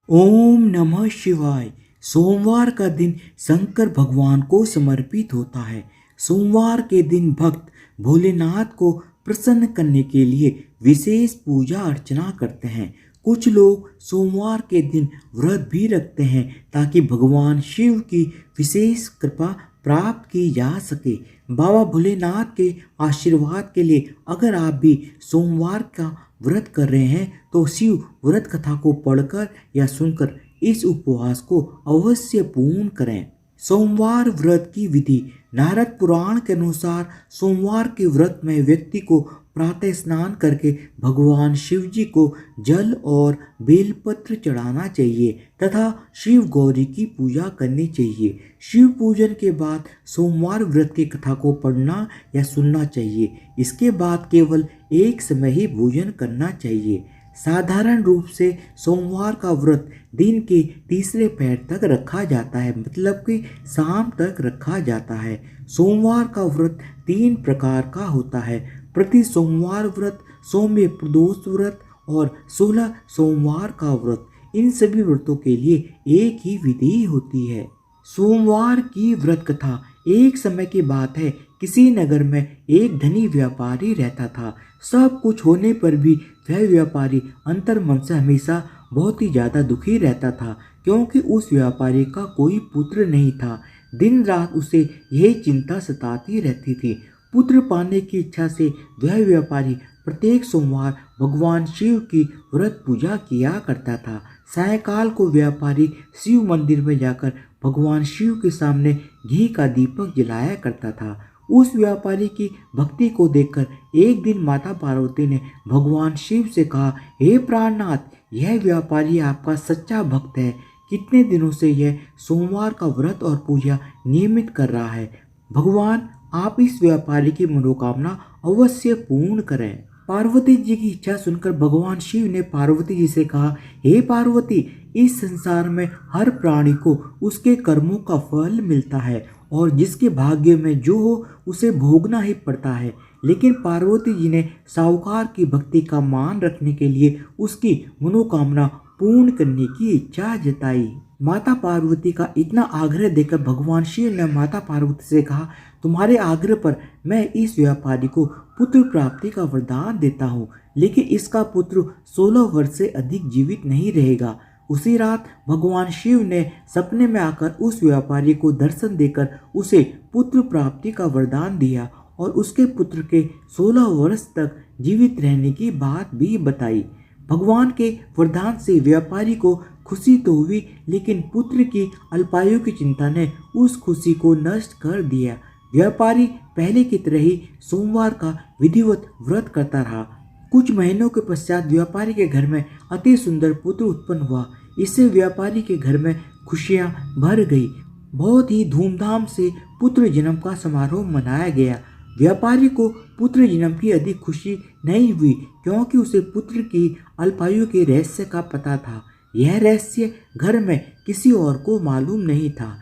ओम नमः शिवाय। सोमवार का दिन शंकर भगवान को समर्पित होता है। सोमवार के दिन भक्त भोलेनाथ को प्रसन्न करने के लिए विशेष पूजा अर्चना करते हैं। कुछ लोग सोमवार के दिन व्रत भी रखते हैं ताकि भगवान शिव की विशेष कृपा प्राप्त की जा सके। बाबा भोलेनाथ के आशीर्वाद के लिए अगर आप भी सोमवार का व्रत कर रहे हैं तो शिव व्रत कथा को पढ़कर या सुनकर इस उपवास को अवश्य पूर्ण करें। सोमवार व्रत की विधि। नारद पुराण के अनुसार सोमवार के व्रत में व्यक्ति को प्रातः स्नान करके भगवान शिव जी को जल और बेलपत्र चढ़ाना चाहिए तथा शिव गौरी की पूजा करनी चाहिए। शिव पूजन के बाद सोमवार व्रत की कथा को पढ़ना या सुनना चाहिए। इसके बाद केवल एक समय ही भोजन करना चाहिए। साधारण रूप से सोमवार का व्रत दिन के तीसरे पहर तक रखा जाता है, मतलब कि शाम तक रखा जाता है। सोमवार का व्रत 3 प्रकार का होता है: प्रति सोमवार व्रत, सौम्य प्रदोष व्रत और 16 सोमवार का व्रत। इन सभी व्रतों के लिए एक ही विधि होती है। सोमवार की व्रत कथा। एक समय की बात है, किसी नगर में एक धनी व्यापारी रहता था। सब कुछ होने पर भी वह व्यापारी अंतर मन से हमेशा बहुत ही ज़्यादा दुखी रहता था, क्योंकि उस व्यापारी का कोई पुत्र नहीं था। दिन रात उसे यही चिंता सताती रहती थी। पुत्र पाने की इच्छा से वह व्यापारी प्रत्येक सोमवार भगवान शिव की व्रत पूजा किया करता था। सायंकाल को व्यापारी शिव मंदिर में जाकर भगवान शिव के सामने घी का दीपक जलाया करता था। उस व्यापारी की भक्ति को देखकर एक दिन माता पार्वती ने भगवान शिव से कहा, हे प्राणनाथ, यह व्यापारी आपका सच्चा भक्त है। कितने दिनों से यह सोमवार का व्रत और पूजा नियमित कर रहा है। भगवान, आप इस व्यापारी की मनोकामना अवश्य पूर्ण करें। पार्वती जी की इच्छा सुनकर भगवान शिव ने पार्वती जी से कहा, हे पार्वती, इस संसार में हर प्राणी को उसके कर्मों का फल मिलता है और जिसके भाग्य में जो हो उसे भोगना ही पड़ता है। लेकिन पार्वती जी ने साहूकार की भक्ति का मान रखने के लिए उसकी मनोकामना पूर्ण करने की इच्छा जताई। माता पार्वती का इतना आग्रह देखकर भगवान शिव ने माता पार्वती से कहा, तुम्हारे आग्रह पर मैं इस व्यापारी को पुत्र प्राप्ति का वरदान देता हूँ, लेकिन इसका पुत्र 16 वर्ष से अधिक जीवित नहीं रहेगा। उसी रात भगवान शिव ने सपने में आकर उस व्यापारी को दर्शन देकर उसे पुत्र प्राप्ति का वरदान दिया और उसके पुत्र के 16 वर्ष तक जीवित रहने की बात भी बताई। भगवान के वरदान से व्यापारी को खुशी तो हुई, लेकिन पुत्र की अल्पायु की चिंता ने उस खुशी को नष्ट कर दिया। व्यापारी पहले की तरह ही सोमवार का विधिवत व्रत करता रहा। कुछ महीनों के पश्चात व्यापारी के घर में अति सुंदर पुत्र उत्पन्न हुआ। इससे व्यापारी के घर में खुशियां भर गई। बहुत ही धूमधाम से पुत्र जन्म का समारोह मनाया गया। व्यापारी को पुत्र जन्म की अधिक खुशी नहीं हुई, क्योंकि उसे पुत्र की अल्पायु के रहस्य का पता था। यह रहस्य घर में किसी और को मालूम नहीं था।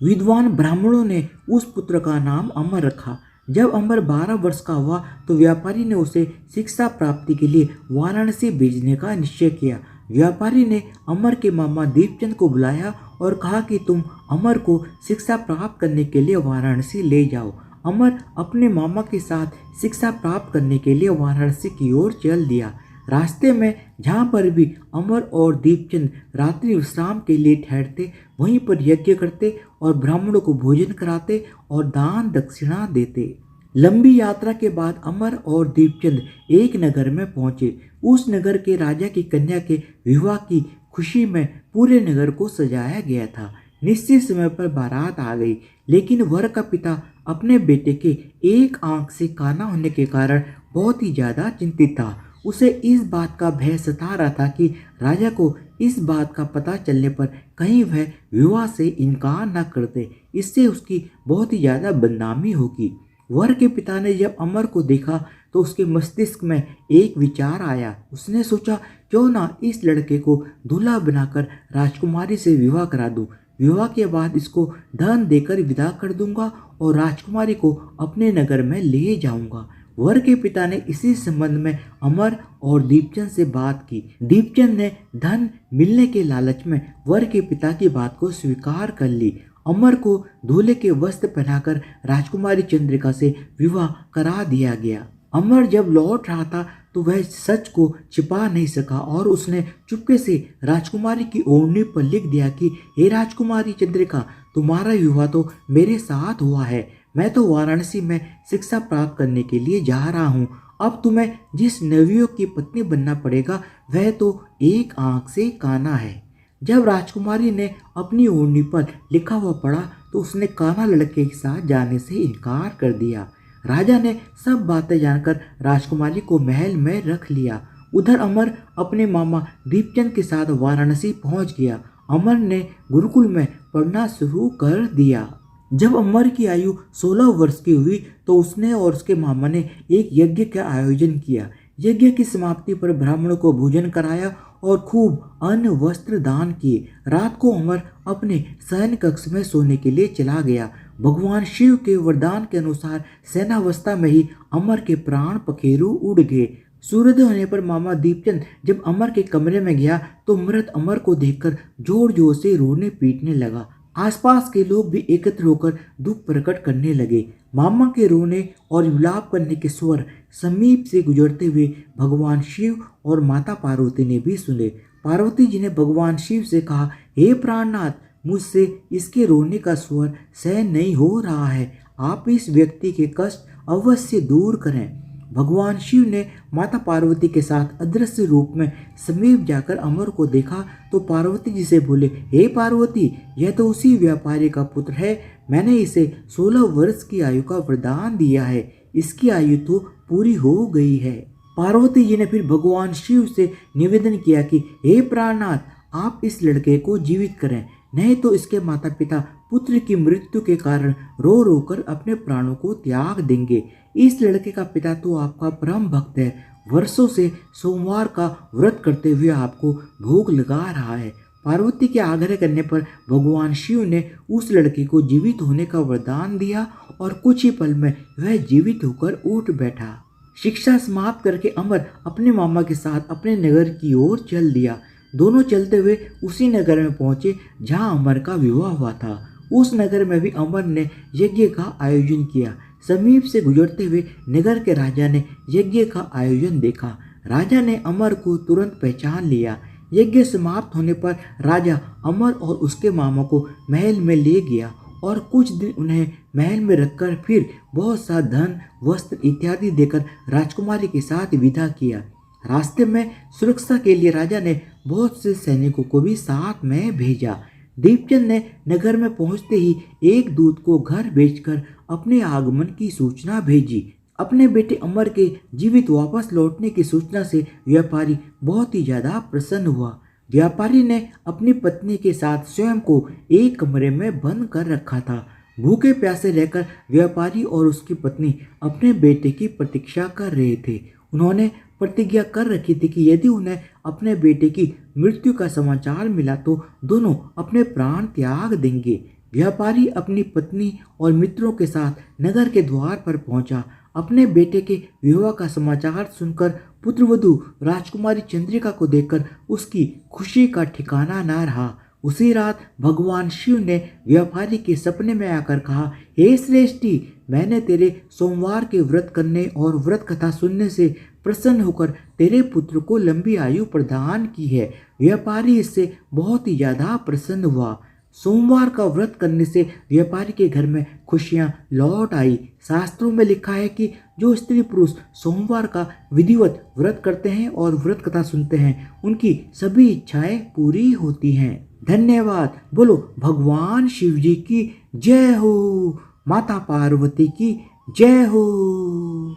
विद्वान ब्राह्मणों ने उस पुत्र का नाम अमर रखा। जब अमर 12 वर्ष का हुआ तो व्यापारी ने उसे शिक्षा प्राप्ति के लिए वाराणसी भेजने का निश्चय किया। व्यापारी ने अमर के मामा दीपचंद को बुलाया और कहा कि तुम अमर को शिक्षा प्राप्त करने के लिए वाराणसी ले जाओ। अमर अपने मामा के साथ शिक्षा प्राप्त करने के लिए वाराणसी की ओर चल दिया। रास्ते में जहाँ पर भी अमर और दीपचंद रात्रि विश्राम के लिए ठहरते, वहीं पर यज्ञ करते और ब्राह्मणों को भोजन कराते और दान दक्षिणा देते। लंबी यात्रा के बाद अमर और दीपचंद एक नगर में पहुंचे। उस नगर के राजा की कन्या के विवाह की खुशी में पूरे नगर को सजाया गया था। निश्चित समय पर बारात आ गई, लेकिन वर का पिता अपने बेटे के एक आंख से काना होने के कारण बहुत ही ज्यादा चिंतित था। उसे इस बात का भय सता रहा था कि राजा को इस बात का पता चलने पर कहीं वह विवाह से इनकार न कर दे, इससे उसकी बहुत ही ज़्यादा बदनामी होगी। वर के पिता ने जब अमर को देखा तो उसके मस्तिष्क में एक विचार आया। उसने सोचा, क्यों ना इस लड़के को दूल्हा बनाकर राजकुमारी से विवाह करा दूं। विवाह के बाद इसको धन देकर विदा कर दूंगा और राजकुमारी को अपने नगर में ले जाऊंगा। वर के पिता ने इसी संबंध में अमर और दीपचंद से बात की। दीपचंद ने धन मिलने के लालच में वर के पिता की बात को स्वीकार कर ली। अमर को दूल्हे के वस्त्र पहनाकर राजकुमारी चंद्रिका से विवाह करा दिया गया। अमर जब लौट रहा था तो वह सच को छिपा नहीं सका और उसने चुपके से राजकुमारी की ओढ़नी पर लिख दिया कि हे राजकुमारी चंद्रिका, तुम्हारा विवाह तो मेरे साथ हुआ है। मैं तो वाराणसी में शिक्षा प्राप्त करने के लिए जा रहा हूँ। अब तुम्हें जिस नवयुवक की पत्नी बनना पड़ेगा वह तो एक आंख से काना है। जब राजकुमारी ने अपनी ओढ़नी पर लिखा हुआ पढ़ा तो उसने काना लड़के के साथ जाने से इनकार कर दिया। राजा ने सब बातें जानकर राजकुमारी को महल में रख लिया। उधर अमर अपने मामा दीपचंद के साथ वाराणसी पहुंच गया। अमर ने गुरुकुल में पढ़ना शुरू कर दिया। जब अमर की आयु 16 वर्ष की हुई तो उसने और उसके मामा ने एक यज्ञ का आयोजन किया। यज्ञ की समाप्ति पर ब्राह्मणों को भोजन कराया और खूब अन्न वस्त्र दान किए। रात को अमर अपने शयन कक्ष में सोने के लिए चला गया। भगवान शिव के वरदान के अनुसार सेनावस्था में ही अमर के प्राण पखेरु उड़ गए। सूर्योदय होने पर मामा दीपचंद जब अमर के कमरे में गया तो मृत अमर को देखकर जोर जोर से रोने पीटने लगा। आसपास के लोग भी एकत्र होकर दुख प्रकट करने लगे। मामा के रोने और विलाप करने के स्वर समीप से गुजरते हुए भगवान शिव और माता पार्वती ने भी सुने। पार्वती जी ने भगवान शिव से कहा, हे प्राणनाथ, मुझसे इसके रोने का स्वर सहन नहीं हो रहा है। आप इस व्यक्ति के कष्ट अवश्य दूर करें। भगवान शिव ने माता पार्वती के साथ अदृश्य रूप में समीप जाकर अमर को देखा तो पार्वती जी से बोले, हे पार्वती, यह तो उसी व्यापारी का पुत्र है। मैंने इसे 16 वर्ष की आयु का वरदान दिया है। इसकी आयु तो पूरी हो गई है। पार्वती जी ने फिर भगवान शिव से निवेदन किया कि हे प्राणनाथ, आप इस लड़के को जीवित करें, नहीं तो इसके माता पिता पुत्र की मृत्यु के कारण रो रो कर अपने प्राणों को त्याग देंगे। इस लड़के का पिता तो आपका परम भक्त है, वर्षों से सोमवार का व्रत करते हुए आपको भोग लगा रहा है। पार्वती के आग्रह करने पर भगवान शिव ने उस लड़के को जीवित होने का वरदान दिया और कुछ ही पल में वह जीवित होकर उठ बैठा। शिक्षा समाप्त करके अमर अपने मामा के साथ अपने नगर की ओर चल दिया। दोनों चलते हुए उसी नगर में पहुंचे जहां अमर का विवाह हुआ था। उस नगर में भी अमर ने यज्ञ का आयोजन किया। समीप से गुजरते हुए नगर के राजा ने यज्ञ का आयोजन देखा। राजा ने अमर को तुरंत पहचान लिया। यज्ञ समाप्त होने पर राजा अमर और उसके मामा को महल में ले गया और कुछ दिन उन्हें महल में रखकर फिर बहुत सा धन, वस्त्र इत्यादि देकर राजकुमारी के साथ विदा किया। रास्ते में सुरक्षा के लिए राजा ने बहुत से सैनिकों को भी साथ में भेजा। दीपचंद ने नगर में पहुंचते ही एक दूत को घर भेजकर अपने आगमन की सूचना भेजी। अपने बेटे अमर के जीवित वापस लौटने की सूचना से व्यापारी बहुत ही ज्यादा प्रसन्न हुआ। व्यापारी ने अपनी पत्नी के साथ स्वयं को एक कमरे में बंद कर रखा था। भूखे प्यासे रहकर व्यापारी और उसकी पत्नी अपने बेटे की प्रतीक्षा कर रहे थे। उन्होंने प्रतिज्ञा कर रखी थी कि यदि उन्हें अपने बेटे की मृत्यु का समाचार मिला तो दोनों अपने प्राण त्याग देंगे। व्यापारी अपनी पत्नी और मित्रों के साथ नगर के द्वार पर पहुंचा। अपने बेटे के विवाह का समाचार सुनकर पुत्रवधू राजकुमारी चंद्रिका को देखकर उसकी खुशी का ठिकाना न रहा। उसी रात भगवान शिव ने व्यापारी के सपने में आकर कहा, हे श्रेष्ठी, मैंने तेरे सोमवार के व्रत करने और व्रत कथा सुनने से प्रसन्न होकर तेरे पुत्र को लंबी आयु प्रदान की है। व्यापारी इससे बहुत ही ज्यादा प्रसन्न हुआ। सोमवार का व्रत करने से व्यापारी के घर में खुशियां लौट आई। शास्त्रों में लिखा है कि जो स्त्री पुरुष सोमवार का विधिवत व्रत करते हैं और व्रत कथा सुनते हैं उनकी सभी इच्छाएं पूरी होती हैं। धन्यवाद। बोलो भगवान शिव जी की जय हो, माता पार्वती की जय हो।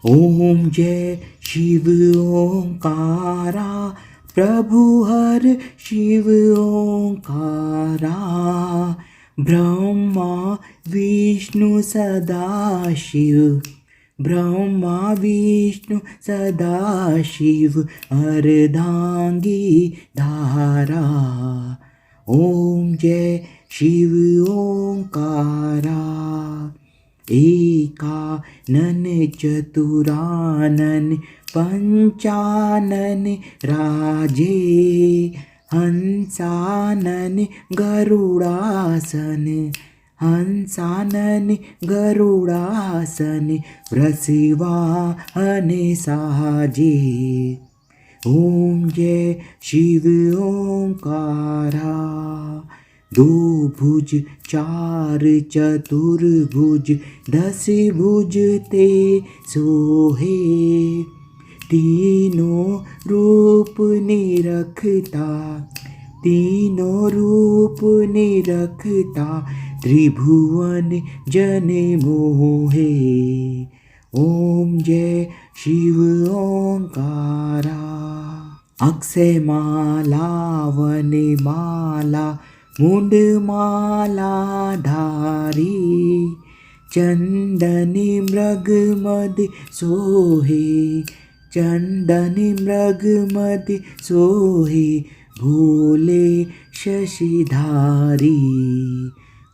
ओम जय शिव ओंकारा, प्रभु हर शिव ओंकारा, ब्रह्मा विष्णु सदा शिव, ब्रह्मा विष्णु सदा शिव, अर्धांगी धारा। ओम जय शिव ओंकारा, एक कानन चतुरानन पंचानन राजे हंसानन गरुड़ासन हंसानन गरुड़ासन वृषवाहन साजे। ओम जय शिव ओंकारा। दो भुज चार चतुर्भुज 10 भुज ते सोहे तीनों रूप निरखता त्रिभुवन जन मोहे। ओम जय शिव ओंकारा। अक्षय माला वन माला मुंड माला धारी चंदन मृग मद सोहे भोले शशिधारी।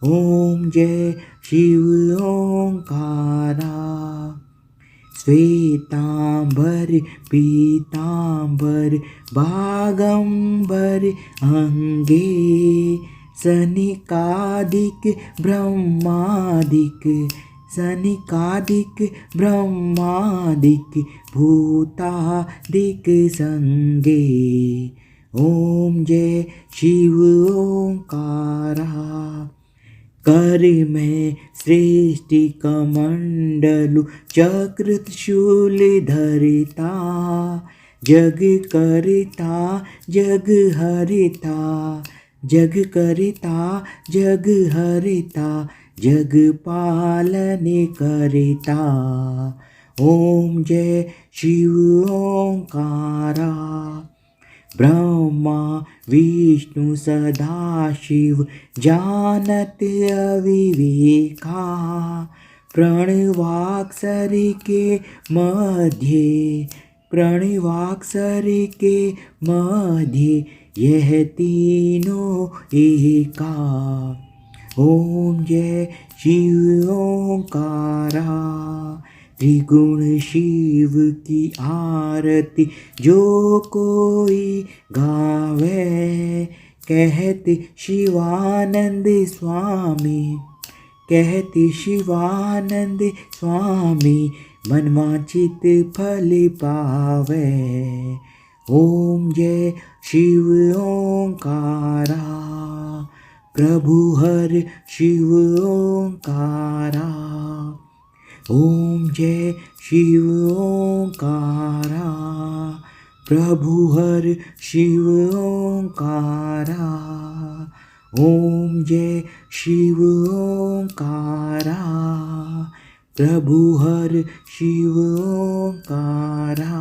ओम जय शिव ओंकारा। श्वेतांबर पीतांबर बागंबर अंगे सनिकादिक ब्रह्मादिक भूतादिक संगे। ओम जय शिव ओंकारा। कर में सृष्टि कमंडलु चक्र त्रिशूल धरिता जग करता जग हरिता जग पालन करता। ओम जय शिव ओंकारा। ब्रह्मा विष्णु सदाशिव जानत अविवेका प्रणवाक्षर के मध्य यह तीनों एका। ओम जय शिव ओंकारा। त्रिगुण शिव की आरती जो कोई गावे कहते शिवानंद स्वामी मनवांचित फल पावे। ओम जय शिव ओंकारा। प्रभु हर शिव ओंकारा। ओम जय शिव ओंकारा। प्रभु हर शिव ओंकारा। ओम जय शिव ओंकारा। प्रभु हर शिव ओंकारा।